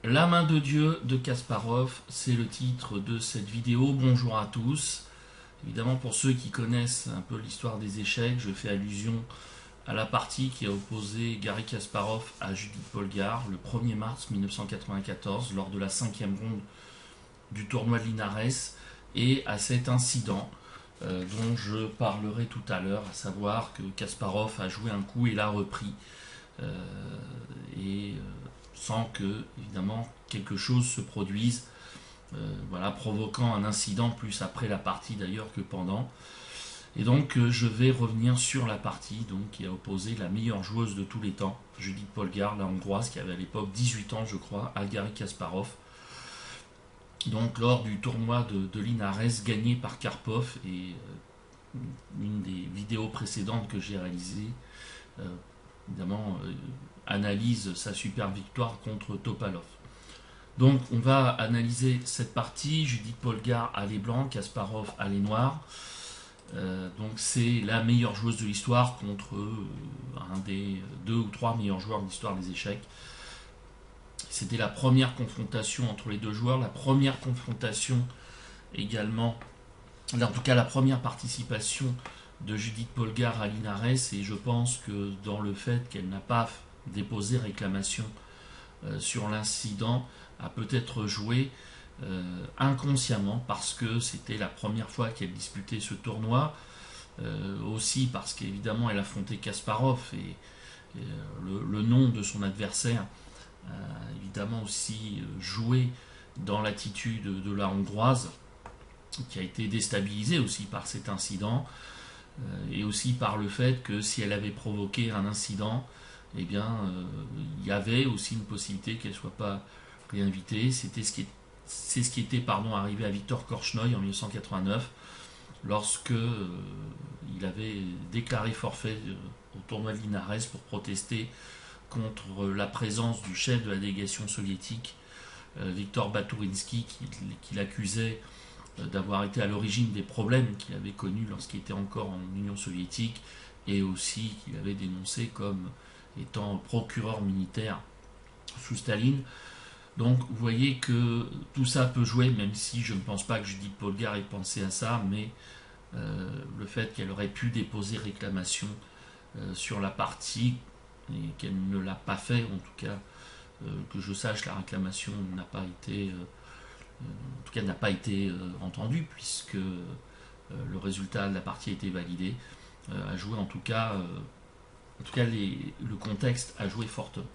La main de Dieu de Kasparov, c'est le titre de cette vidéo. Bonjour à tous. Évidemment, pour ceux qui connaissent un peu l'histoire des échecs, je fais allusion à la partie qui a opposé Garry Kasparov à Judith Polgar le 1er mars 1994 lors de la 5e ronde du tournoi de Linares et à cet incident dont je parlerai tout à l'heure, à savoir que Kasparov a joué un coup et l'a repris. Et sans que, évidemment, quelque chose se produise, voilà, provoquant un incident plus après la partie d'ailleurs que pendant. Et donc je vais revenir sur la partie donc, qui a opposé la meilleure joueuse de tous les temps, Judith Polgar, la hongroise, qui avait à l'époque 18 ans je crois, à Garry Kasparov. Donc lors du tournoi de Linares gagné par Karpov, et une des vidéos précédentes que j'ai réalisées, évidemment, analyse sa super victoire contre Topalov. Donc on va analyser cette partie. Judith Polgar à les blancs, Kasparov à les noirs. Donc c'est la meilleure joueuse de l'histoire contre un des 2 ou 3 meilleurs joueurs de l'histoire des échecs. C'était la première confrontation entre les deux joueurs, la première confrontation également, en tout cas la première participation de Judith Polgar à Linares, et je pense que dans le fait qu'elle n'a pas déposé réclamation sur l'incident a peut-être joué inconsciemment parce que c'était la première fois qu'elle disputait ce tournoi, aussi parce qu'évidemment elle affrontait Kasparov et le nom de son adversaire a évidemment aussi joué dans l'attitude de la hongroise qui a été déstabilisée aussi par cet incident, et aussi par le fait que si elle avait provoqué un incident, eh bien, il y avait aussi une possibilité qu'elle ne soit pas réinvitée. C'est ce qui était arrivé à Viktor Korchnoi en 1989, lorsque il avait déclaré forfait au tournoi de Linares pour protester contre la présence du chef de la délégation soviétique, Viktor Baturinsky, qui l'accusait d'avoir été à l'origine des problèmes qu'il avait connus lorsqu'il était encore en Union soviétique, et aussi qu'il avait dénoncé comme étant procureur militaire sous Staline. Donc vous voyez que tout ça peut jouer, même si je ne pense pas que Judith Polgar ait pensé à ça, mais le fait qu'elle aurait pu déposer réclamation sur la partie et qu'elle ne l'a pas fait, en tout cas que je sache, la réclamation n'a pas été en tout cas n'a pas été entendue, puisque le résultat de la partie a été validé, a joué en tout cas le contexte a joué fortement.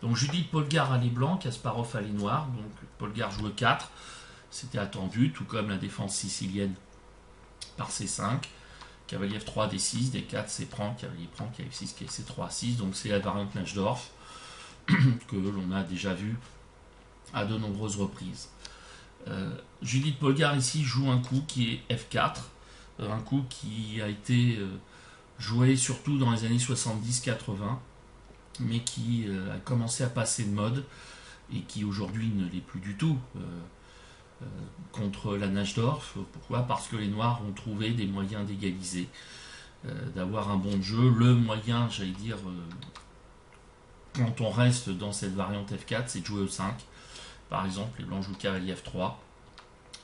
Donc Judith Polgar à les blancs, Kasparov à les noirs. Donc Polgar joue 4, c'était attendu, tout comme la défense sicilienne par C5. Cavalier F3, D6, D4, C-prend, cavalier prend, cavalier F6, C3, 6. Donc c'est la variante Najdorf que l'on a déjà vu à de nombreuses reprises. Judith Polgar ici joue un coup qui est F4, un coup qui a été joué surtout dans les années 70-80, mais qui a commencé à passer de mode et qui aujourd'hui ne l'est plus du tout contre la Najdorf. Pourquoi ? Parce que les Noirs ont trouvé des moyens d'égaliser, d'avoir un bon jeu. Le moyen, j'allais dire, quand on reste dans cette variante F4, c'est de jouer E5. Par exemple, les Blancs jouent cavalier F3,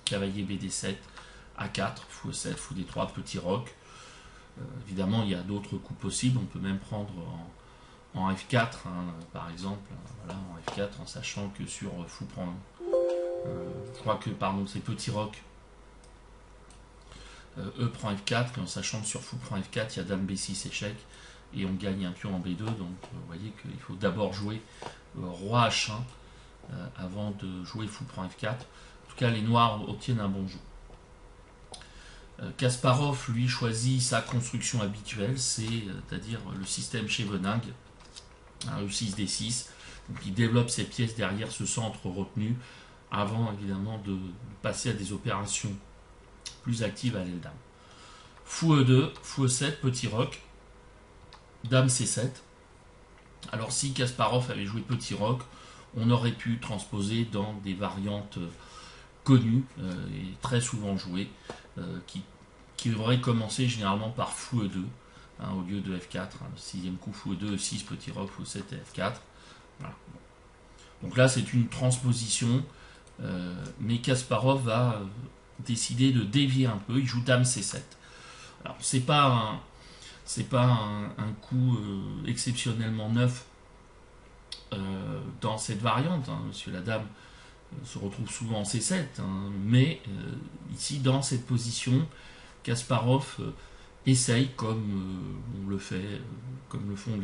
cavalier BD7, A4, fou E7, fou D3, petit roc. Évidemment, il y a d'autres coups possibles. On peut même prendre en F4, par exemple, voilà, en F4, en sachant que sur fou prend, je crois que, pardon, c'est petit roc, E prend F4, et en sachant que sur fou prend F4, il y a dame B6 échec, et on gagne un pion en B2, donc vous voyez qu'il faut d'abord jouer roi H1 avant de jouer fou prend F4. En tout cas, les noirs obtiennent un bon jeu. Kasparov, lui, choisit sa construction habituelle, c'est-à-dire le système Chevening, E6, D6. Donc il développe ses pièces derrière ce centre retenu, avant évidemment de passer à des opérations plus actives à l'aile dame. Fou E2, fou E7, petit roc, dame C7. Alors si Kasparov avait joué petit roc, on aurait pu transposer dans des variantes connues et très souvent jouées, qui auraient commencé généralement par fou E2, au lieu de F4. Le sixième coup fou E2, E6, petit roc, fou 7 et F4. Voilà. Donc là, c'est une transposition, mais Kasparov va décider de dévier un peu. Il joue Dame C7. Alors, c'est pas un coup exceptionnellement neuf dans cette variante, hein, parce que la Dame se retrouve souvent en C7, hein, mais ici, dans cette position, Kasparov essaye, comme on le fait, comme le font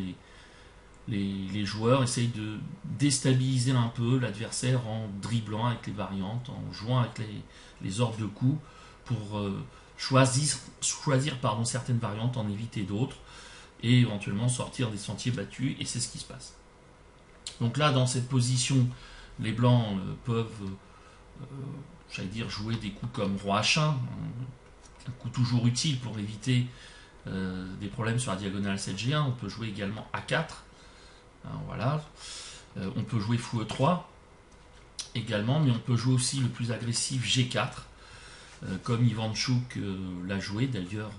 les joueurs, essaye de déstabiliser un peu l'adversaire en dribblant avec les variantes, en jouant avec les ordres de coups pour choisir certaines variantes, en éviter d'autres et éventuellement sortir des sentiers battus, et c'est ce qui se passe. Donc là, dans cette position, les blancs peuvent, j'allais dire, jouer des coups comme Roi H1, un coup toujours utile pour éviter des problèmes sur la diagonale 7G1. On peut jouer également A4, hein, voilà. On peut jouer Fou E3 également, mais on peut jouer aussi le plus agressif G4, comme Ivanchuk l'a joué d'ailleurs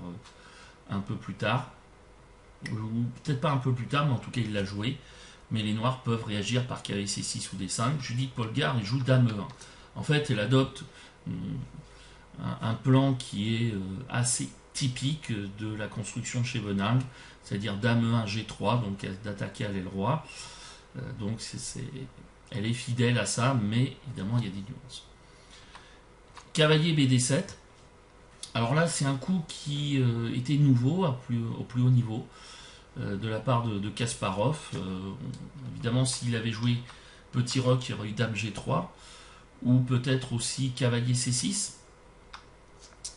un peu plus tard, ou peut-être pas un peu plus tard, mais en tout cas il l'a joué. Mais les noirs peuvent réagir par cavalier C6 ou D5. Judith Polgar, il joue Dame E1. En fait, elle adopte un plan qui est assez typique de la construction chez Venang, c'est-à-dire Dame E1 G3, donc d'attaquer à l'aile roi. Donc elle est fidèle à ça, mais évidemment il y a des nuances. Cavalier BD7. Alors là, c'est un coup qui était nouveau au plus haut niveau de la part de Kasparov. Évidemment, s'il avait joué Petit Roc, il y aurait eu Dame G3, ou peut-être aussi Cavalier C6,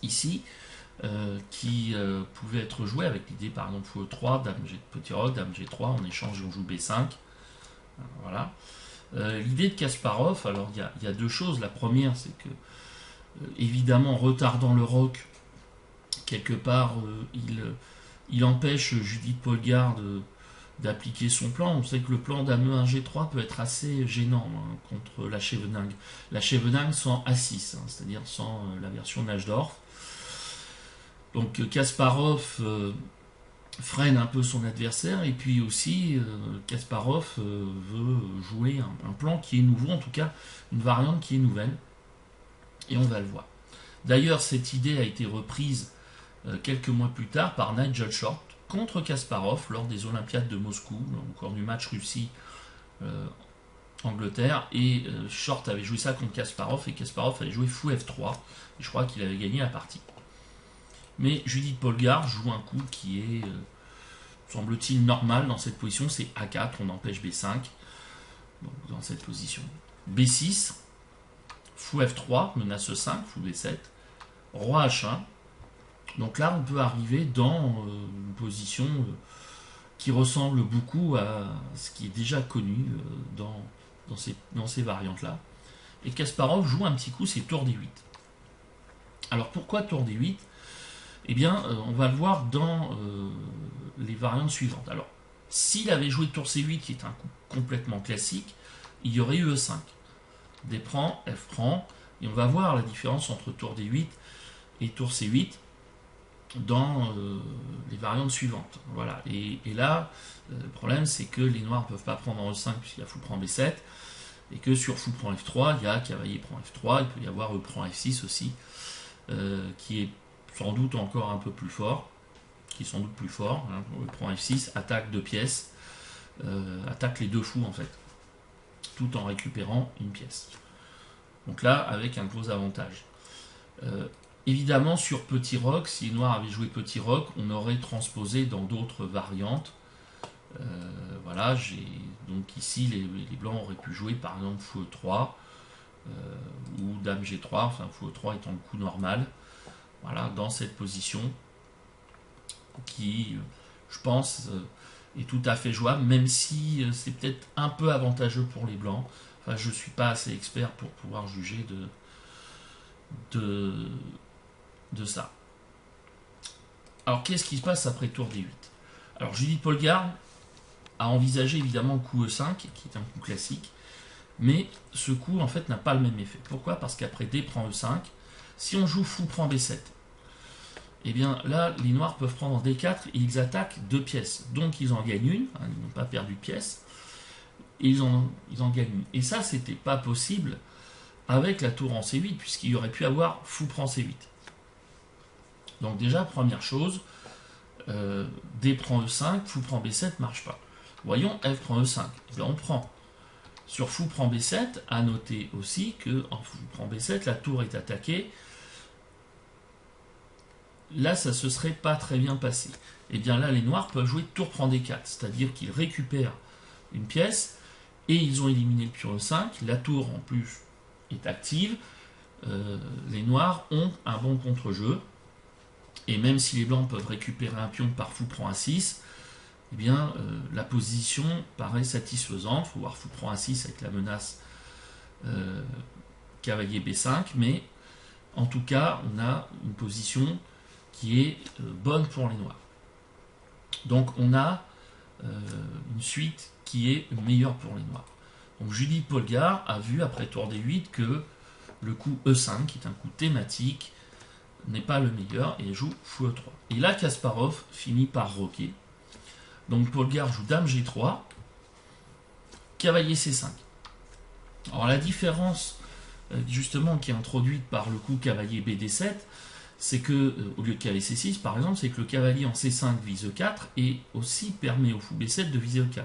ici, qui pouvait être joué avec l'idée, par exemple, Fou E3, Petit Roc, Dame G3, en échange, on joue B5. Voilà. L'idée de Kasparov, alors il y a deux choses. La première, c'est que, évidemment, en retardant le roc, quelque part, il empêche Judith Polgar d'appliquer son plan. On sait que le plan Dame E1 G3 peut être assez gênant contre la Chevenang. La Chevenang sans A6, c'est-à-dire sans la version Najdorf. Donc Kasparov freine un peu son adversaire, et puis aussi Kasparov veut jouer un plan qui est nouveau, en tout cas une variante qui est nouvelle, et on va le voir. D'ailleurs, cette idée a été reprise quelques mois plus tard par Nigel Short contre Kasparov lors des Olympiades de Moscou, encore du match Russie-Angleterre, et Short avait joué ça contre Kasparov, et Kasparov avait joué Fou F3, et je crois qu'il avait gagné la partie. Mais Judith Polgar joue un coup qui est, semble-t-il, normal dans cette position, c'est A4, on empêche B5, donc dans cette position. B6, Fou F3, menace 5, Fou B7, Roi H1. Donc là, on peut arriver dans une position qui ressemble beaucoup à ce qui est déjà connu dans ces variantes-là. Et Kasparov joue un petit coup, c'est tour D8. Alors pourquoi tour D8 ? Eh bien, on va le voir dans les variantes suivantes. Alors, s'il avait joué tour C8, qui est un coup complètement classique, il y aurait eu E5. D prend, F prend, et on va voir la différence entre tour D8 et tour C8 dans les variantes suivantes. Voilà. Et là, le problème, c'est que les noirs ne peuvent pas prendre en E5 puisqu'il y a Fou prend B7, et que sur Fou prend F3, il y a Cavalier prend F3, il peut y avoir E prend F6 aussi, qui est sans doute encore un peu plus fort, qui est sans doute plus fort. Hein. E prend F6, attaque 2 pièces, attaque les deux fous en fait, tout en récupérant une pièce. Donc là, avec un gros avantage. Évidemment, sur Petit Roc, si les noirs avaient joué Petit Roc, on aurait transposé dans d'autres variantes. Voilà, donc ici, les blancs auraient pu jouer par exemple Fou E3 ou Dame G3, enfin Fou E3 étant le coup normal. Voilà, dans cette position qui, je pense, est tout à fait jouable, même si c'est peut-être un peu avantageux pour les blancs. Enfin, je ne suis pas assez expert pour pouvoir juger de ça. Alors, qu'est-ce qui se passe après tour D8 ? Alors, Judith Polgar a envisagé évidemment le coup E5, qui est un coup classique, mais ce coup, en fait, n'a pas le même effet. Pourquoi ? Parce qu'après D prend E5, si on joue Fou prend B7, et bien là, les noirs peuvent prendre D4 et ils attaquent 2 pièces. Donc, ils en gagnent une, ils n'ont pas perdu de pièce. et ils en gagnent une. Et ça, c'était pas possible avec la tour en C8, puisqu'il y aurait pu avoir fou prend C8. Donc déjà, première chose, D prend E5, fou prend B7 marche pas. Voyons, F prend E5. Et bien on prend. Sur fou prend B7, à noter aussi que en fou prend B7, la tour est attaquée. Là, ça se serait pas très bien passé. Et bien là, les noirs peuvent jouer tour prend D4, c'est-à-dire qu'ils récupèrent une pièce et ils ont éliminé le pion E5. La tour en plus est active. Les noirs ont un bon contre-jeu. Et même si les blancs peuvent récupérer un pion par fou prend A6, eh bien, la position paraît satisfaisante. Il faut voir fou prend A6 avec la menace cavalier B5, mais en tout cas, on a une position qui est bonne pour les noirs. Donc on a une suite qui est meilleure pour les noirs. Donc Judith Polgar a vu après tour D8 que le coup E5, qui est un coup thématique, n'est pas le meilleur et joue fou E3. Et là, Kasparov finit par roquer. Donc Polgar joue dame G3, cavalier C5. Alors la différence justement qui est introduite par le coup cavalier BD7, c'est que au lieu de cavalier C6 par exemple, c'est que le cavalier en C5 vise E4 et aussi permet au fou B7 de viser E4.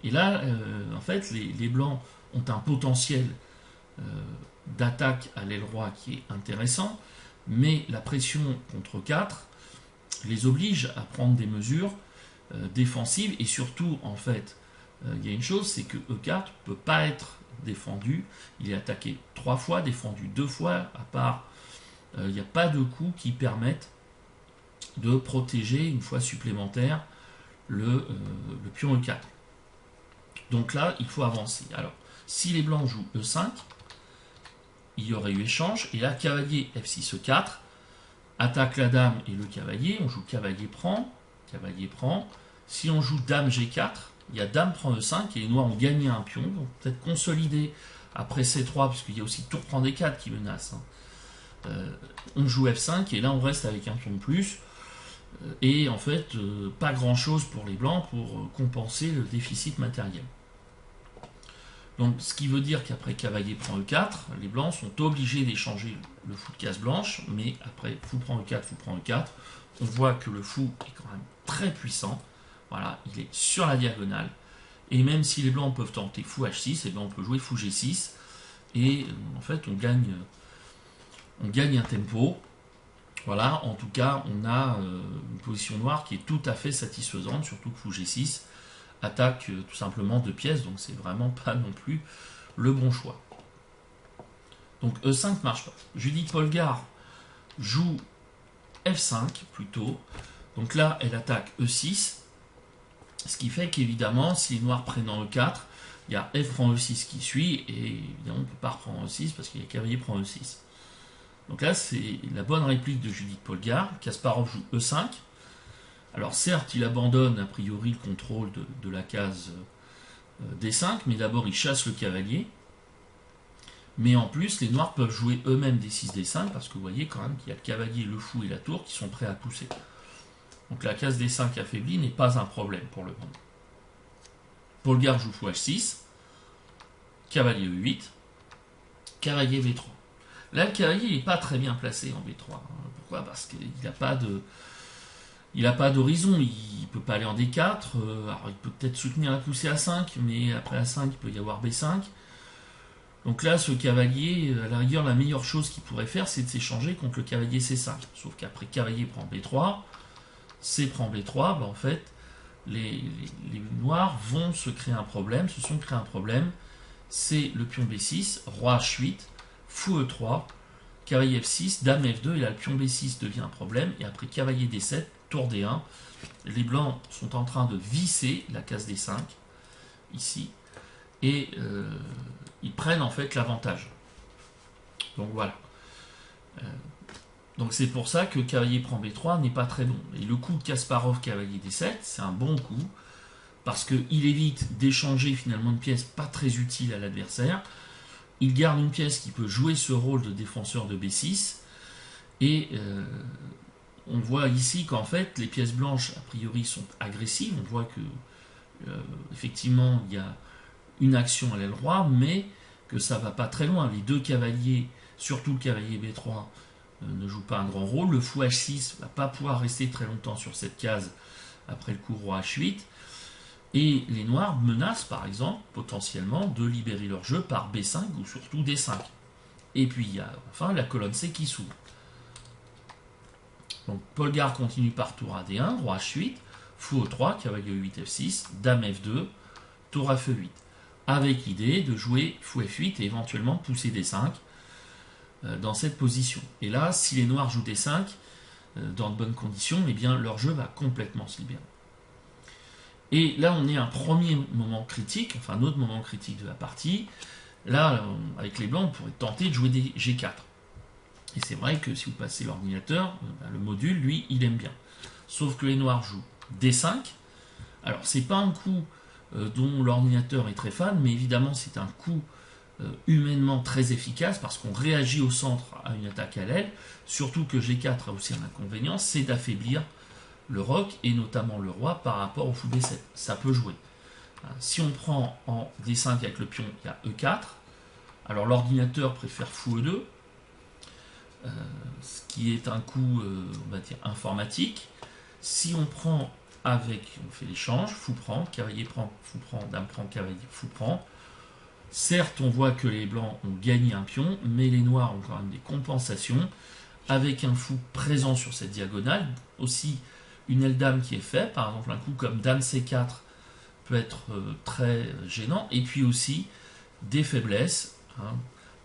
Et là, en fait, les blancs ont un potentiel d'attaque à l'aile roi qui est intéressant, mais la pression contre 4 les oblige à prendre des mesures défensives, et surtout, en fait, il y a une chose, c'est que E4 ne peut pas être défendu, il est attaqué 3 fois, défendu 2 fois, à part, il n'y a pas de coups qui permettent de protéger une fois supplémentaire le pion E4. Donc là, il faut avancer. Alors, si les blancs jouent E5, il y aurait eu échange, et là, cavalier F6 E4, attaque la dame et le cavalier, on joue cavalier prend, si on joue dame G4, il y a dame prend E5, et les noirs ont gagné un pion, donc peut-être consolider après C3, puisqu'il y a aussi tour prend D4 qui menace. On joue F5, et là on reste avec un pion de plus, et en fait, pas grand-chose pour les blancs pour compenser le déficit matériel. Donc, ce qui veut dire qu'après cavalier prend E4, les blancs sont obligés d'échanger le fou de case blanche, mais après fou prend E4, on voit que le fou est quand même très puissant. Voilà, il est sur la diagonale. Et même si les blancs peuvent tenter fou H6, et bien on peut jouer fou G6. Et en fait, on gagne un tempo. Voilà, en tout cas, on a une position noire qui est tout à fait satisfaisante, surtout que fou G6 attaque tout simplement 2 pièces, donc c'est vraiment pas non plus le bon choix. Donc E5 marche pas. Judith Polgar joue F5 plutôt. Donc là, elle attaque E6, ce qui fait qu'évidemment, si les noirs prennent en E4, il y a F prend E6 qui suit, et évidemment, on ne peut pas reprendre E6 parce qu'il y a cavalier prend E6. Donc là, c'est la bonne réplique de Judith Polgar. Kasparov joue E5. Alors certes, il abandonne a priori le contrôle de la case D5, mais d'abord il chasse le cavalier. Mais en plus, les noirs peuvent jouer eux-mêmes D6, D5, parce que vous voyez quand même qu'il y a le cavalier, le fou et la tour qui sont prêts à pousser. Donc la case D5 affaiblie n'est pas un problème pour le moment. Polgar joue fou H6, cavalier E8, cavalier V3. Là, le cavalier n'est pas très bien placé en V3. Pourquoi ? Parce qu'il n'a pas de... Il n'a pas d'horizon, il ne peut pas aller en D4, alors il peut peut-être soutenir la poussée A5, mais après A5, il peut y avoir B5. Donc là, ce cavalier, à la rigueur, la meilleure chose qu'il pourrait faire, c'est de s'échanger contre le cavalier C5. Sauf qu'après cavalier prend B3, C prend B3, en fait, les noirs vont se créer un problème, se sont créés un problème, c'est le pion B6, roi H8, fou E3, cavalier F6, dame F2, et là le pion B6 devient un problème, et après cavalier D7, tour D1, les blancs sont en train de visser la case D5, ici, et ils prennent en fait l'avantage. Donc voilà. Donc c'est pour ça que cavalier prend B3 n'est pas très bon. Et le coup de Kasparov cavalier D7, c'est un bon coup, parce qu'il évite d'échanger finalement une pièce pas très utile à l'adversaire. Il garde une pièce qui peut jouer ce rôle de défenseur de B6, et on voit ici qu'en fait les pièces blanches a priori sont agressives. On voit que effectivement il y a une action à l'aile roi, mais que ça va pas très loin. Les deux cavaliers, surtout le cavalier B3, ne joue pas un grand rôle. Le fou H6 va pas pouvoir rester très longtemps sur cette case après le coup roi H8. Et les noirs menacent par exemple potentiellement de libérer leur jeu par B5 ou surtout D5. Et puis il y a enfin la colonne C qui s'ouvre. Donc Polgar continue par tour à D1, roi H8, fou E3, cavalier E8, F6, dame F2, tour à F8. Avec l'idée de jouer fou F8 et éventuellement pousser D5 dans cette position. Et là, si les noirs jouent D5 dans de bonnes conditions, eh bien leur jeu va complètement se libérer. Et là, on est à un premier moment critique, enfin un autre moment critique de la partie. Là, avec les blancs, on pourrait tenter de jouer des G4. Et c'est vrai que si vous passez l'ordinateur, le module, lui, il aime bien. Sauf que les noirs jouent D5. Alors, c'est pas un coup dont l'ordinateur est très fan, mais évidemment, c'est un coup humainement très efficace parce qu'on réagit au centre à une attaque à l'aile. Surtout que G4 a aussi un inconvénient, c'est d'affaiblir le roc et notamment le roi par rapport au fou D7. Ça peut jouer. Si on prend en D5 avec le pion, il y a E4. Alors l'ordinateur préfère fou E2, ce qui est un coup, on va dire, informatique. Si on prend avec, on fait l'échange, fou prend, cavalier prend, fou prend, dame prend, cavalier, fou prend. Certes, on voit que les blancs ont gagné un pion, mais les noirs ont quand même des compensations, avec un fou présent sur cette diagonale, aussi une aile dame qui est faite, par exemple un coup comme dame C4 peut être très gênant, et puis aussi des faiblesses,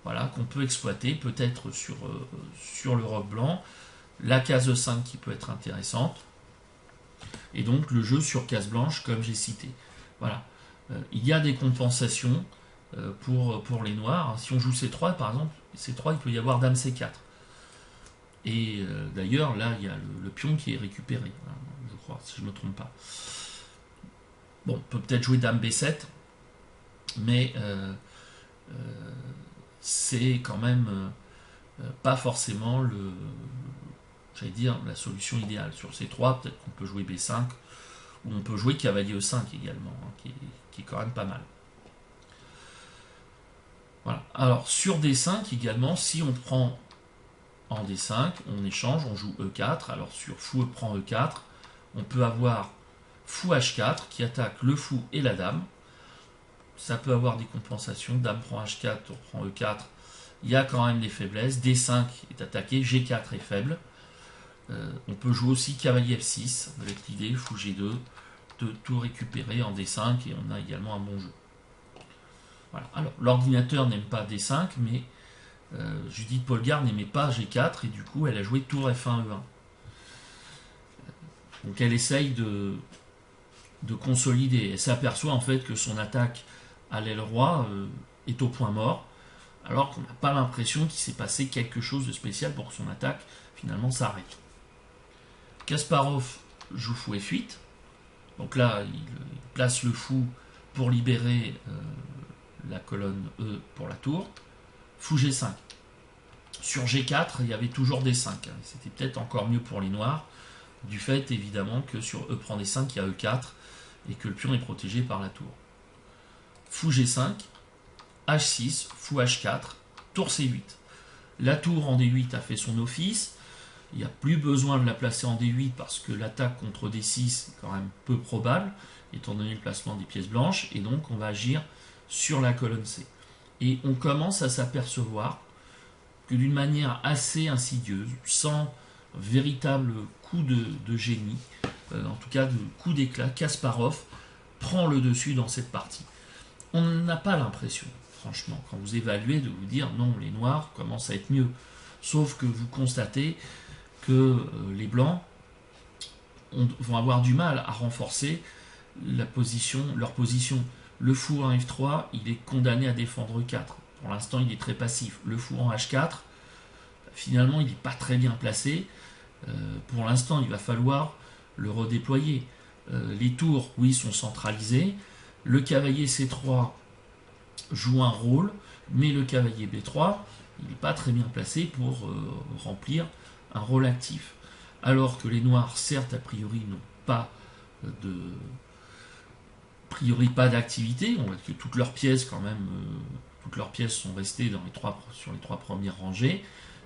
voilà, qu'on peut exploiter peut-être sur le roc blanc, la case E5 qui peut être intéressante, et donc le jeu sur case blanche comme j'ai cité. Voilà, il y a des compensations pour les noirs. Si on joue C3 par exemple, C3 il peut y avoir dame C4. Et d'ailleurs là il y a le pion qui est récupéré, je crois, si je ne me trompe pas. Bon, on peut peut-être jouer dame B7, mais c'est quand même pas forcément la solution idéale. Sur C3, peut-être qu'on peut jouer B5, ou on peut jouer cavalier E5 également, qui est quand même pas mal. Voilà. Alors sur D5 également, si on prend en D5, on échange, on joue E4. Alors sur fou prend E4, on peut avoir fou H4 qui attaque le fou et la dame. Ça peut avoir des compensations, dame prend H4, tour prend E4, il y a quand même des faiblesses, D5 est attaqué, G4 est faible. On peut jouer aussi cavalier F6 avec l'idée, fou G2, de tout récupérer en D5 et on a également un bon jeu. Voilà. Alors l'ordinateur n'aime pas D5, mais Judith Polgar n'aimait pas G4 et du coup elle a joué tour F1 E1. Donc elle essaye de consolider. Elle s'aperçoit en fait que son attaque à l'aile roi est au point mort, alors qu'on n'a pas l'impression qu'il s'est passé quelque chose de spécial pour que son attaque finalement s'arrête. Kasparov joue fou F8. Donc là, il place le fou pour libérer la colonne E pour la tour. Fou G5. Sur G4, il y avait toujours D5. C'était peut-être encore mieux pour les noirs, du fait évidemment que sur E prend D5, il y a E4 et que le pion est protégé par la tour. Fou G5, H6, fou H4, tour C8. La tour en D8 a fait son office. Il n'y a plus besoin de la placer en D8 parce que l'attaque contre D6 est quand même peu probable, étant donné le placement des pièces blanches, et donc on va agir sur la colonne C. Et on commence à s'apercevoir que d'une manière assez insidieuse, sans véritable coup de génie, en tout cas de coup d'éclat, Kasparov prend le dessus dans cette partie. On n'a pas l'impression, franchement, quand vous évaluez, de vous dire non, les noirs commencent à être mieux. Sauf que vous constatez que les blancs vont avoir du mal à renforcer leur position. Le fou en F3, il est condamné à défendre 4. Pour l'instant, il est très passif. Le fou en H4, finalement, il n'est pas très bien placé. Pour l'instant, il va falloir le redéployer. Les tours, oui, sont centralisées. Le cavalier C3 joue un rôle, mais le cavalier B3, il n'est pas très bien placé pour remplir un rôle actif. Alors que les noirs, certes, a priori, n'ont pas priori pas d'activité, on voit que toutes leurs pièces quand même, toutes leurs pièces sont restées sur les 3 premières rangées,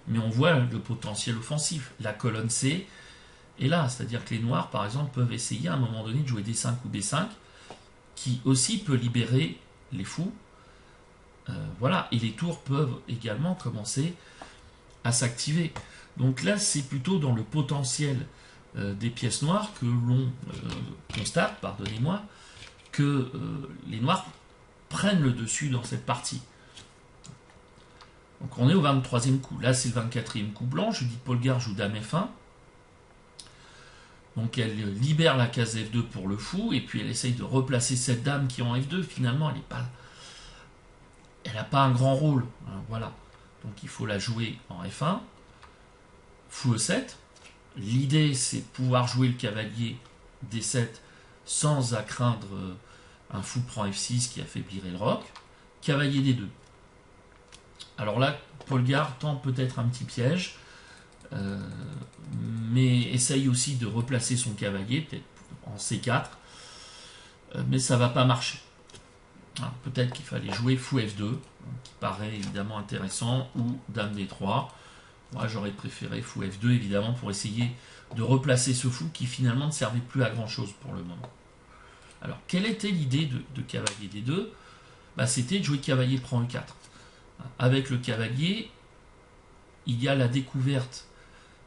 mais on voit le potentiel offensif. La colonne C est là, c'est-à-dire que les noirs par exemple peuvent essayer à un moment donné de jouer D5 ou B5, qui aussi peut libérer les fous. Voilà, et les tours peuvent également commencer à s'activer. Donc là c'est plutôt dans le potentiel des pièces noires que l'on constate, pardonnez-moi, que les noirs prennent le dessus dans cette partie. Donc on est au 23e coup. Là c'est le 24e coup blanc. Judith Polgar joue dame F1. Donc elle libère la case F2 pour le fou, et puis elle essaye de replacer cette dame qui est en F2. Finalement elle n'a pas un grand rôle. Hein, voilà. Donc il faut la jouer en F1. Fou E7. L'idée c'est de pouvoir jouer le cavalier D7 sans à craindre un fou prend F6 qui affaiblirait le roc. Cavalier D2. Alors là, Polgar tente peut-être un petit piège, mais essaye aussi de replacer son cavalier, peut-être en C4, mais ça va pas marcher. Peut-être qu'il fallait jouer fou F2, qui paraît évidemment intéressant, ou dame D3. Moi j'aurais préféré fou F2 évidemment pour essayer de replacer ce fou qui finalement ne servait plus à grand chose pour le moment. Alors quelle était l'idée de cavalier D2 ? C'était de jouer cavalier prend E4. Avec le cavalier, il y a la découverte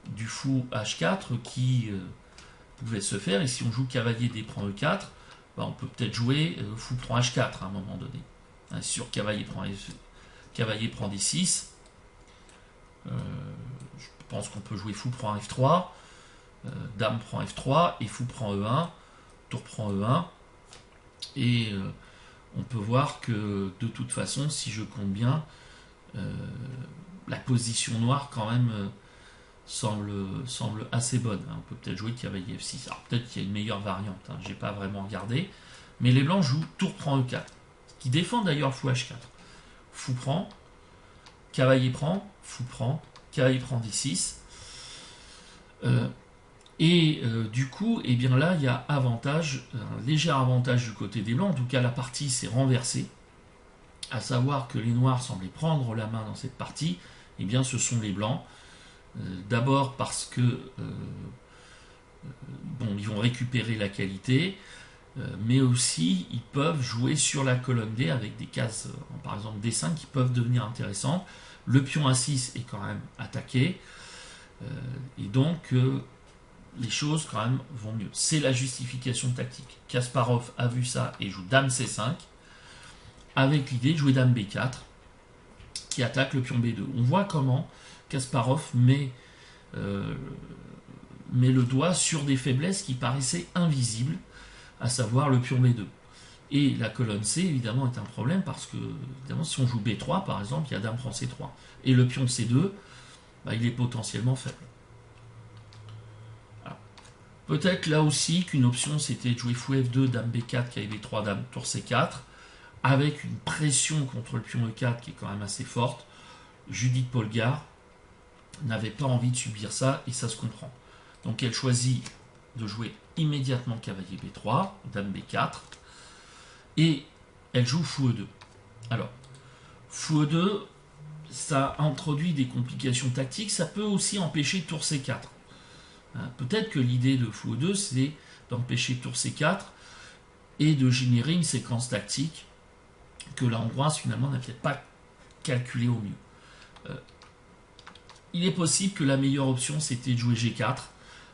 du fou H4 qui pouvait se faire, et si on joue cavalier D prend E4, on peut peut-être jouer fou prend H4 à un moment donné. Sur cavalier prend D6, je pense qu'on peut jouer fou prend F3, dame prend F3, et fou prend E1, tour prend E1, et on peut voir que de toute façon, si je compte bien, la position noire quand même semble assez bonne. On peut peut-être jouer cavalier F6. Alors peut-être qu'il y a une meilleure variante, j'ai pas vraiment regardé. Mais les blancs jouent tour prend E4, qui défend d'ailleurs fou H4. Fou prend, cavalier prend, fou prend, cavalier prend D6. Du coup, eh bien là, il y a avantage, un léger avantage du côté des blancs. En tout cas, la partie s'est renversée. À savoir que les noirs semblaient prendre la main dans cette partie. Eh bien, ce sont les blancs. D'abord parce que ils vont récupérer la qualité, mais aussi ils peuvent jouer sur la colonne D avec des cases, par exemple D5, qui peuvent devenir intéressantes. Le pion A6 est quand même attaqué, et donc les choses quand même vont mieux. C'est la justification tactique. Kasparov a vu ça et joue dame C5 avec l'idée de jouer dame B4 qui attaque le pion B2. On voit comment Kasparov met le doigt sur des faiblesses qui paraissaient invisibles, à savoir le pion B2. Et la colonne C, évidemment, est un problème parce que, évidemment, si on joue B3, par exemple, il y a dame prend C3. Et le pion C2, il est potentiellement faible. Peut-être là aussi qu'une option, c'était de jouer fou F2, dame B4, cavalier B3, dame tour C4, avec une pression contre le pion E4 qui est quand même assez forte. Judith Polgar n'avait pas envie de subir ça, et ça se comprend. Donc elle choisit de jouer immédiatement cavalier B3, dame B4, et elle joue fou E2. Alors, fou E2, ça introduit des complications tactiques, ça peut aussi empêcher tour C4. Peut-être que l'idée de fou E2, c'est d'empêcher tour C4 et de générer une séquence tactique que la hongroise finalement n'a peut-être pas calculée au mieux. Il est possible que la meilleure option c'était de jouer G4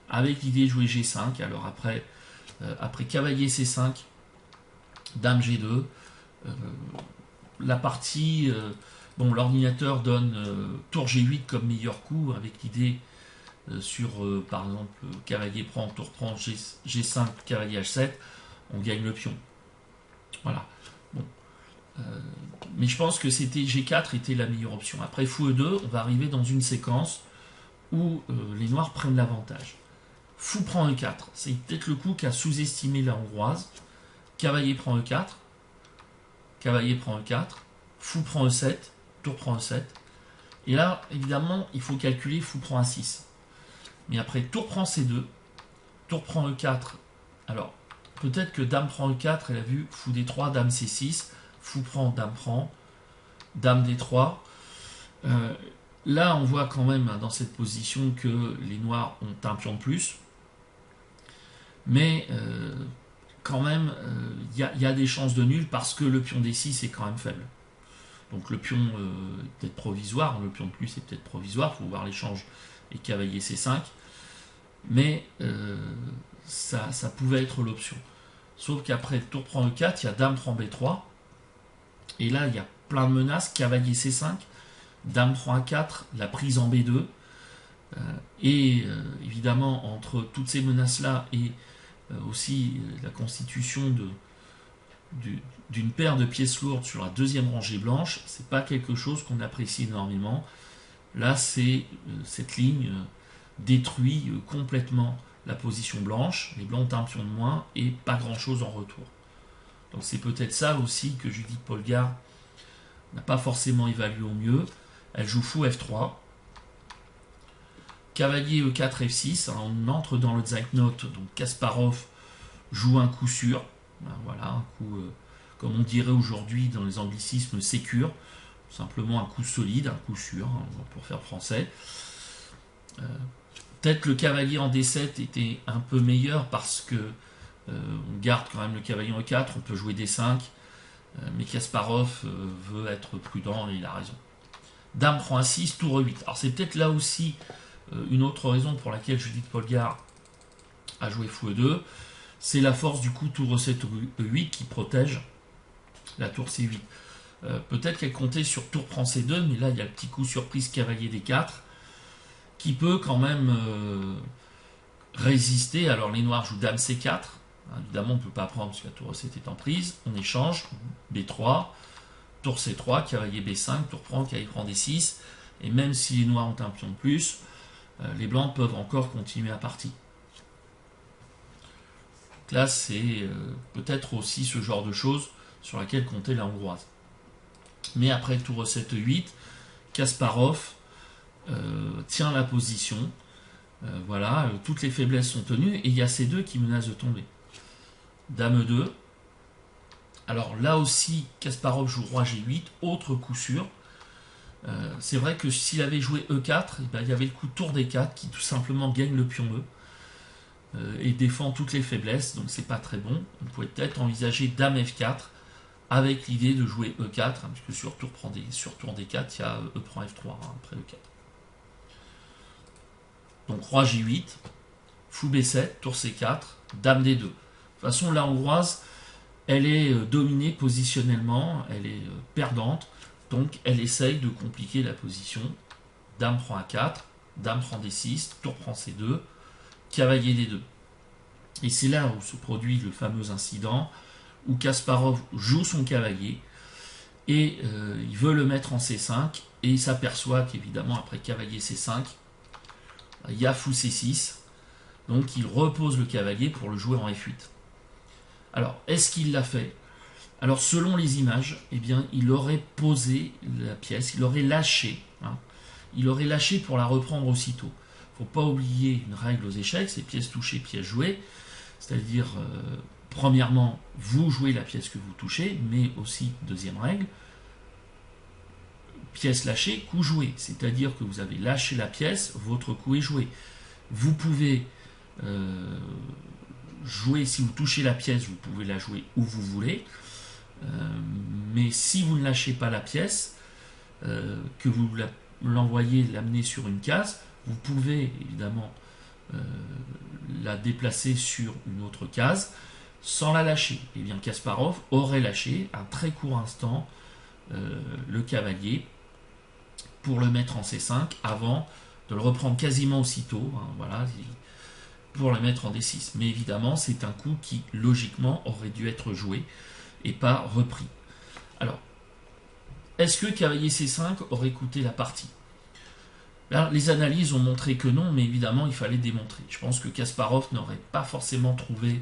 avec l'idée de jouer G5. Alors après cavalier C5, dame G2, la partie, l'ordinateur donne tour G8 comme meilleur coup avec l'idée sur par exemple cavalier prend, tour prend, G5, cavalier H7, on gagne le pion. Voilà. Mais je pense que G4 était la meilleure option. Après fou E2, on va arriver dans une séquence où les noirs prennent l'avantage. Fou prend E4, c'est peut-être le coup qu'a sous-estimé la hongroise. Cavalier prend E4, cavalier prend E4, fou prend E7, tour prend E7. Et là, évidemment, il faut calculer fou prend A6. Mais après, tour prend C2, tour prend E4. Alors, peut-être que dame prend E4, elle a vu fou D3, dame C6, fou prend, dame D3. Là, on voit quand même dans cette position que les noirs ont un pion de plus. Mais quand même, il y a des chances de nul parce que le pion D6 est quand même faible. Donc le pion est peut-être provisoire, le pion de plus est peut-être provisoire, il faut voir l'échange et cavalier C5. Mais ça pouvait être l'option. Sauf qu'après, tour prend E4, il y a dame prend B3. Et là, il y a plein de menaces, cavalier C5, dame prend A4, la prise en B2. Évidemment, entre toutes ces menaces-là et aussi la constitution d'une paire de pièces lourdes sur la deuxième rangée blanche, c'est pas quelque chose qu'on apprécie énormément. Là, cette ligne détruit complètement la position blanche. Les blancs ont un pion de moins et pas grand chose en retour. Donc c'est peut-être ça aussi que Judith Polgar n'a pas forcément évalué au mieux. Elle joue fou F3. Cavalier E4 F6, on entre dans le Zeitnote, donc Kasparov joue un coup sûr, voilà, un coup, comme on dirait aujourd'hui dans les anglicismes, sécure, simplement un coup solide, un coup sûr, pour faire français. Peut-être le cavalier en D7 était un peu meilleur parce que on garde quand même le cavalier en E4, on peut jouer D5, mais Kasparov veut être prudent et il a raison. Dame prend A6, tour E8. Alors c'est peut-être là aussi une autre raison pour laquelle Judith Polgar a joué fou E2, c'est la force du coup tour E7 E8 qui protège la tour C8. Peut-être qu'elle comptait sur tour prend C2, mais là il y a le petit coup surprise cavalier D4 qui peut quand même résister. Alors les noirs jouent dame C4, évidemment on ne peut pas prendre parce que la tour E7 est en prise, on échange, B3, tour C3, cavalier B5, tour prend, cavalier prend D6, et même si les noirs ont un pion de plus, les blancs peuvent encore continuer à partie. Donc là, c'est peut-être aussi ce genre de choses sur laquelle comptait la hongroise. Mais après le tour E7 E8, Kasparov tient la position. Voilà, toutes les faiblesses sont tenues et il y a ces deux qui menacent de tomber. Dame E2. Alors là aussi, Kasparov joue roi G8, autre coup sûr. C'est vrai que s'il avait joué E4, il y avait le coup tour D4 qui tout simplement gagne le pion E et défend toutes les faiblesses, donc c'est pas très bon. On pourrait peut-être envisager dame F4 avec l'idée de jouer E4, puisque sur tour D4, il y a E prend F3 après E4. Donc roi J8, fou B7, tour C4, dame D2. De toute façon, la hongroise, elle est dominée positionnellement, elle est perdante. Donc elle essaye de compliquer la position. Dame prend A4, dame prend D6, tour prend C2, cavalier D2. Et c'est là où se produit le fameux incident où Kasparov joue son cavalier et il veut le mettre en C5 et il s'aperçoit qu'évidemment après cavalier C5, il y a fou C6. Donc il repose le cavalier pour le jouer en F8. Alors, est-ce qu'il l'a fait ? Alors, selon les images, eh bien, il aurait posé la pièce, il aurait lâché. Il aurait lâché pour la reprendre aussitôt. Il ne faut pas oublier une règle aux échecs, c'est pièce touchée, pièce jouée. C'est-à-dire, premièrement, vous jouez la pièce que vous touchez, mais aussi, deuxième règle, pièce lâchée, coup joué. C'est-à-dire que vous avez lâché la pièce, votre coup est joué. Vous pouvez jouer, si vous touchez la pièce, vous pouvez la jouer où vous voulez. Mais si vous ne lâchez pas la pièce, que vous l'envoyez, l'amener sur une case, vous pouvez évidemment la déplacer sur une autre case sans la lâcher. Et bien Kasparov aurait lâché à un très court instant le cavalier pour le mettre en C5 avant de le reprendre quasiment aussitôt, voilà, pour le mettre en D6. Mais évidemment, c'est un coup qui logiquement aurait dû être joué et pas repris. Alors, est-ce que cavalier C5 aurait coûté la partie ? Là, les analyses ont montré que non, mais évidemment, il fallait démontrer. Je pense que Kasparov n'aurait pas forcément trouvé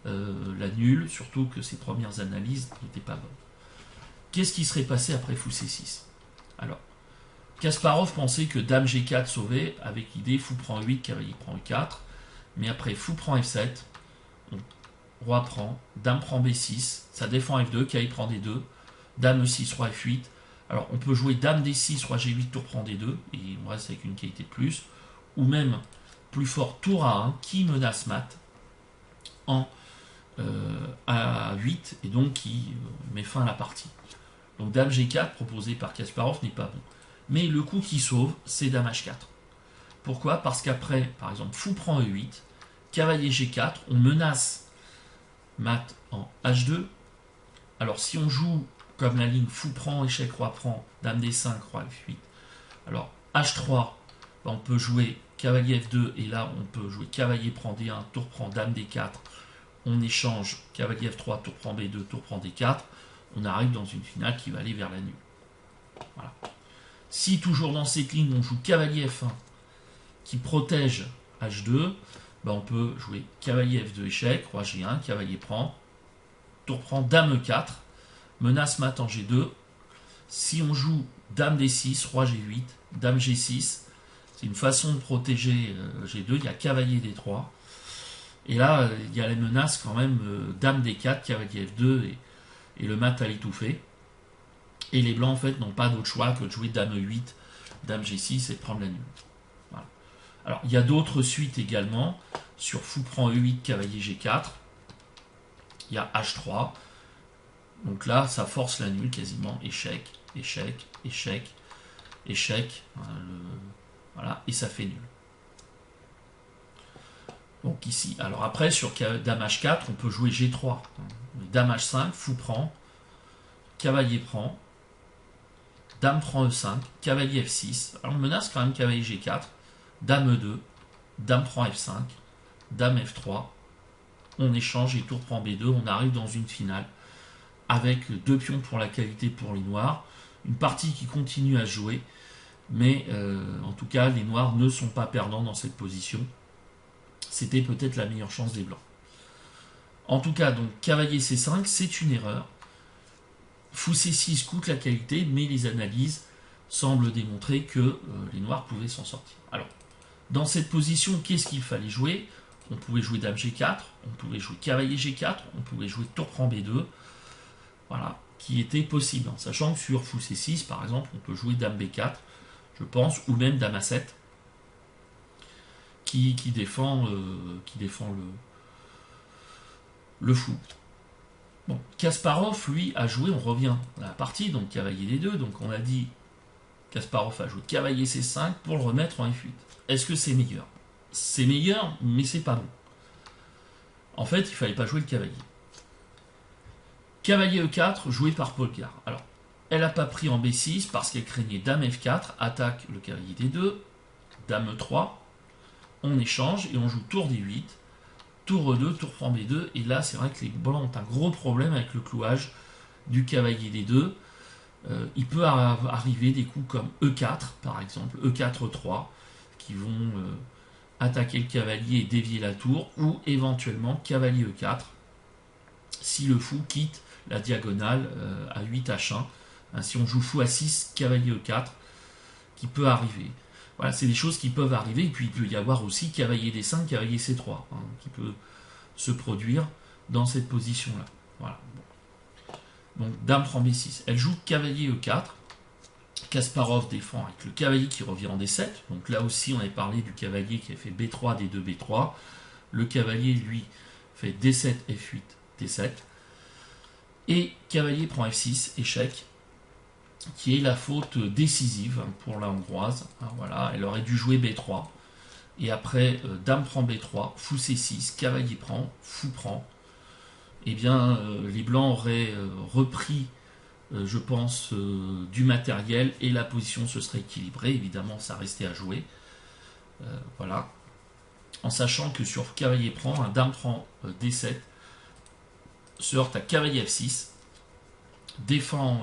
la nulle, surtout que ses premières analyses n'étaient pas bonnes. Qu'est-ce qui serait passé après fou C6 ? Alors, Kasparov pensait que dame G4 sauvait, avec l'idée fou prend E8, cavalier prend E4, mais après fou prend F7, roi prend, dame prend B6, ça défend F2, cavalier prend D2, dame E6, roi F8. Alors on peut jouer dame D6, roi G8, tour prend D2, et on reste avec une qualité de plus, ou même plus fort, tour A1, qui menace mat en A8, et donc qui met fin à la partie. Donc dame G4, proposé par Kasparov, n'est pas bon. Mais le coup qui sauve, c'est dame H4. Pourquoi? Parce qu'après, par exemple, fou prend E8, cavalier G4, on menace mat en H2. Alors si on joue comme la ligne fou prend, échec, roi prend, dame D5, roi F8. Alors H3, on peut jouer cavalier F2, et là on peut jouer cavalier prend D1, tour prend dame D4, on échange cavalier F3, tour prend B2, tour prend D4, on arrive dans une finale qui va aller vers la nulle. Voilà. Si toujours dans cette ligne on joue cavalier F1 qui protège H2, on peut jouer cavalier F2 échec, roi G1, cavalier prend, tour prend dame E4, menace mat en G2. Si on joue dame D6, roi G8, dame G6, c'est une façon de protéger G2, il y a cavalier D3. Et là, il y a les menaces quand même, dame D4, cavalier F2, et le mat à l'étouffer. Et les blancs, en fait, n'ont pas d'autre choix que de jouer dame E8, dame G6 et de prendre la nulle. Voilà. Alors, il y a d'autres suites également, sur fou prend E8, cavalier G4. Il y a H3. Donc là, ça force la nulle quasiment. Échec, échec, échec, échec. Voilà, et ça fait nul. Donc ici, alors après, sur dame H4, on peut jouer G3. Dame H5, fou prend, cavalier prend, dame prend E5, cavalier F6. Alors on menace quand même cavalier G4, dame E2, dame prend F5, dame F3. On échange et tour prend B2. On arrive dans une finale avec 2 pions pour la qualité pour les noirs. Une partie qui continue à jouer, mais en tout cas, les noirs ne sont pas perdants dans cette position. C'était peut-être la meilleure chance des blancs. En tout cas, donc cavalier C5, c'est une erreur. Fou C6 coûte la qualité, mais les analyses semblent démontrer que les noirs pouvaient s'en sortir. Alors, dans cette position, qu'est-ce qu'il fallait jouer? On pouvait jouer dame G4, on pouvait jouer cavalier G4, on pouvait jouer tour prend B2. Voilà, qui était possible. En sachant que sur fou C6, par exemple, on peut jouer dame B4, je pense, ou même dame A7, qui défend le fou. Bon, Kasparov, lui, a joué, on revient à la partie, donc cavalier D2, donc on a dit, Kasparov a joué cavalier C5 pour le remettre en F8. Est-ce que c'est meilleur? C'est meilleur, mais c'est pas bon. En fait, il fallait pas jouer le cavalier. Cavalier E4, joué par Polgar. Alors, elle n'a pas pris en B6 parce qu'elle craignait dame F4, attaque le cavalier D2, dame E3, on échange et on joue tour D8, tour E2, tour prend B2, et là c'est vrai que les blancs ont un gros problème avec le clouage du cavalier D2. Il peut arriver des coups comme E4 par exemple, E4, E3, qui vont attaquer le cavalier et dévier la tour, ou éventuellement cavalier E4, si le fou quitte la diagonale à 8 H1. Si on joue fou A6, cavalier E4, qui peut arriver. Voilà, c'est des choses qui peuvent arriver, et puis il peut y avoir aussi cavalier D5, cavalier C3, qui peut se produire dans cette position-là. Voilà. Bon. Donc dame prend B6. Elle joue cavalier E4. Kasparov défend avec le cavalier qui revient en D7. Donc là aussi, on avait parlé du cavalier qui a fait B3, D2, B3. Le cavalier, lui, fait D7, F8, D7. Et cavalier prend F6, échec, qui est la faute décisive pour la hongroise. Voilà, elle aurait dû jouer B3. Et après, dame prend B3, fou C6, cavalier prend, fou prend. Eh bien, les blancs auraient repris, je pense, du matériel, et la position se serait équilibrée. Évidemment, ça restait à jouer. Voilà. En sachant que sur cavalier prend, un dame prend D7, se heurte à cavalier F6, défend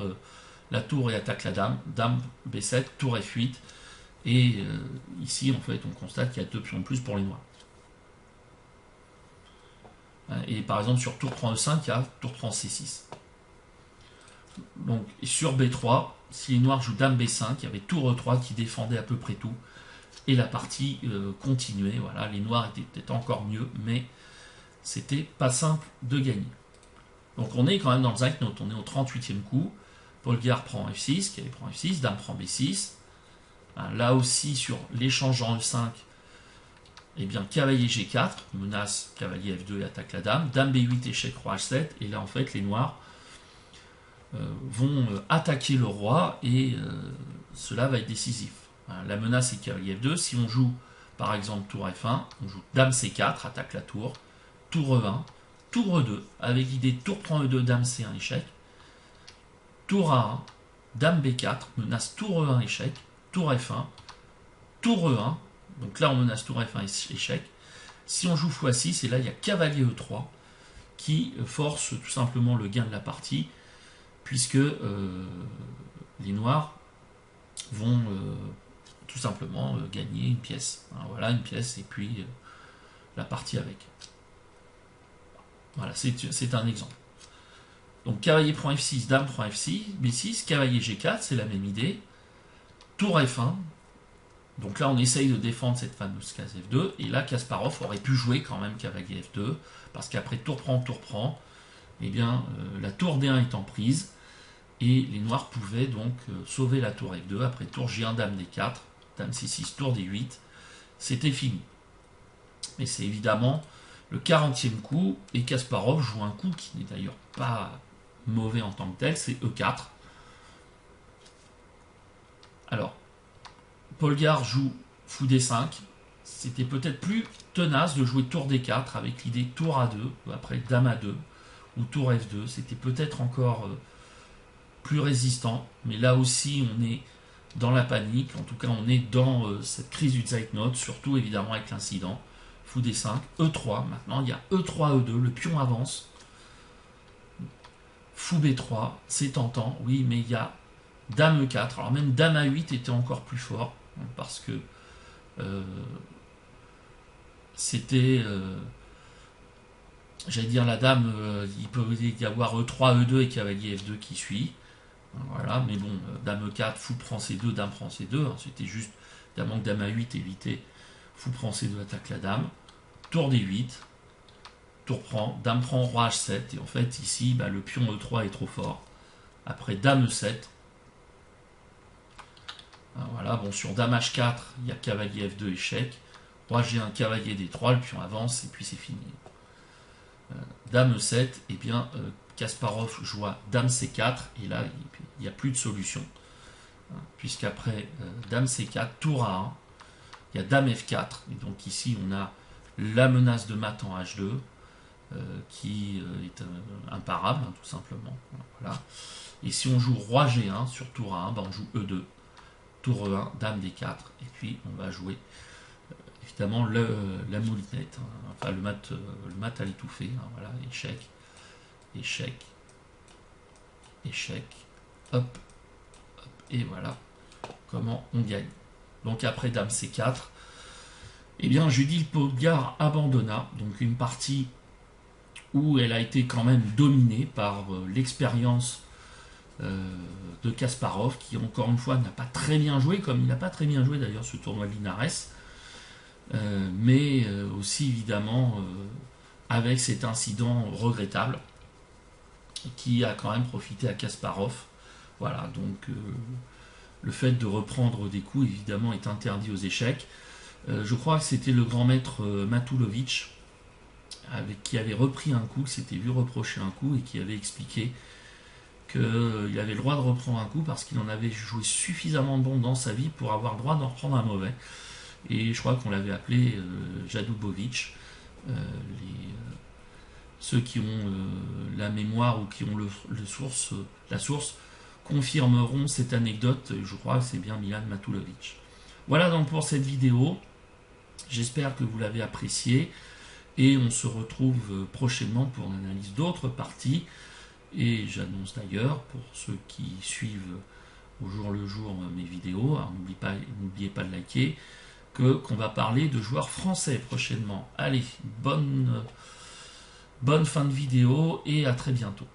la tour et attaque la dame, dame B7, tour F8, et ici en fait on constate qu'il y a 2 pions de plus pour les noirs. Et par exemple sur tour prend E5, il y a tour prend C6. Donc sur B3, si les noirs jouent dame B5, il y avait tour E3 qui défendait à peu près tout, et la partie continuait. Voilà, les noirs étaient peut-être encore mieux, mais c'était pas simple de gagner. Donc on est quand même dans le Zeitnot, on est au 38e coup. Polgar prend F6, qui prend F6, Dame prend B6. Là aussi, sur l'échange en E5, eh bien, cavalier G4, menace cavalier F2 et attaque la dame. Dame B8, échec, roi H7. Et là, en fait, les noirs vont attaquer le roi et cela va être décisif. La menace est cavalier F2. Si on joue, par exemple, tour F1, on joue dame C4, attaque la tour, tour E1, tour E2, avec l'idée tour prend E2, dame C1, échec. Tour A1, dame B4, menace tour E1, échec. Tour F1, tour E1. Donc là, on menace tour F1, échec. Si on joue x6, et là, il y a cavalier E3 qui force tout simplement le gain de la partie, puisque les noirs vont tout simplement gagner une pièce. Voilà, une pièce, et puis la partie avec. Voilà, c'est un exemple. Donc cavalier prend F6, dame prend F6, B6, cavalier G4, c'est la même idée. Tour F1. Donc là, on essaye de défendre cette fameuse case F2. Et là, Kasparov aurait pu jouer quand même cavalier F2. Parce qu'après tour prend, eh bien, la tour D1 est en prise. Et les noirs pouvaient donc sauver la tour F2. Après tour G1, dame D4, dame C6, tour D8. C'était fini. Mais c'est évidemment le 40e coup. Et Kasparov joue un coup qui n'est d'ailleurs pas mauvais en tant que tel. C'est E4. Alors, Polgar joue fou D5. C'était peut-être plus tenace de jouer tour D4 avec l'idée tour A2, après dame A2 ou tour F2. C'était peut-être encore plus résistant. Mais là aussi, on est dans la panique. En tout cas, on est dans cette crise du Zeitnot, surtout évidemment avec l'incident. Fou D5, E3. Maintenant, il y a E3, E2. Le pion avance. Fou B3, c'est tentant. Oui, mais il y a dame E4. Alors même dame A8 était encore plus fort. Parce que c'était, j'allais dire la dame, il peut y avoir E3, E2 et cavalier F2 qui suit. Voilà, mais bon, dame E4, fou prend C2, dame prend C2. C'était juste, évidemment que dame A8 éviter, fou prend C2, attaque la dame. Tour D8, tour prend, dame prend, roi H7. Et en fait, ici, le pion E3 est trop fort. Après dame E7. Voilà, bon, sur dame H4, il y a cavalier F2, échec. Roi G1, cavalier D3, le pion avance, et puis c'est fini. Dame E7, eh bien, Kasparov joue dame C4, et là, il n'y a plus de solution. Puisqu'après dame C4, tour A1, il y a dame F4, et donc ici, on a la menace de mat en H2, qui est imparable, tout simplement. Voilà. Et si on joue roi G1 sur tour A1, on joue E2. Tour E1, dame D4, et puis on va jouer évidemment la moulinette, enfin le mat à l'étouffer, voilà, échec, échec, échec, hop, hop, et voilà comment on gagne. Donc après dame C4, eh bien Judith Polgar abandonna, donc une partie où elle a été quand même dominée par l'expérience de Kasparov, qui encore une fois n'a pas très bien joué, comme il n'a pas très bien joué d'ailleurs ce tournoi de Linares, mais aussi évidemment avec cet incident regrettable qui a quand même profité à Kasparov. Voilà, donc le fait de reprendre des coups évidemment est interdit aux échecs. Je crois que c'était le grand maître Matulovic qui avait repris un coup, qui s'était vu reprocher un coup et qui avait expliqué qu'il avait le droit de reprendre un coup parce qu'il en avait joué suffisamment bon dans sa vie pour avoir le droit d'en reprendre un mauvais. Et je crois qu'on l'avait appelé Jadubovic. Ceux qui ont la mémoire ou qui ont la source confirmeront cette anecdote. Je crois que c'est bien Milan Matulovic. Voilà donc pour cette vidéo. J'espère que vous l'avez appréciée. Et on se retrouve prochainement pour l'analyse d'autres parties. Et j'annonce d'ailleurs, pour ceux qui suivent au jour le jour mes vidéos, alors n'oubliez pas de liker, qu'on va parler de joueurs français prochainement. Allez, bonne fin de vidéo et à très bientôt.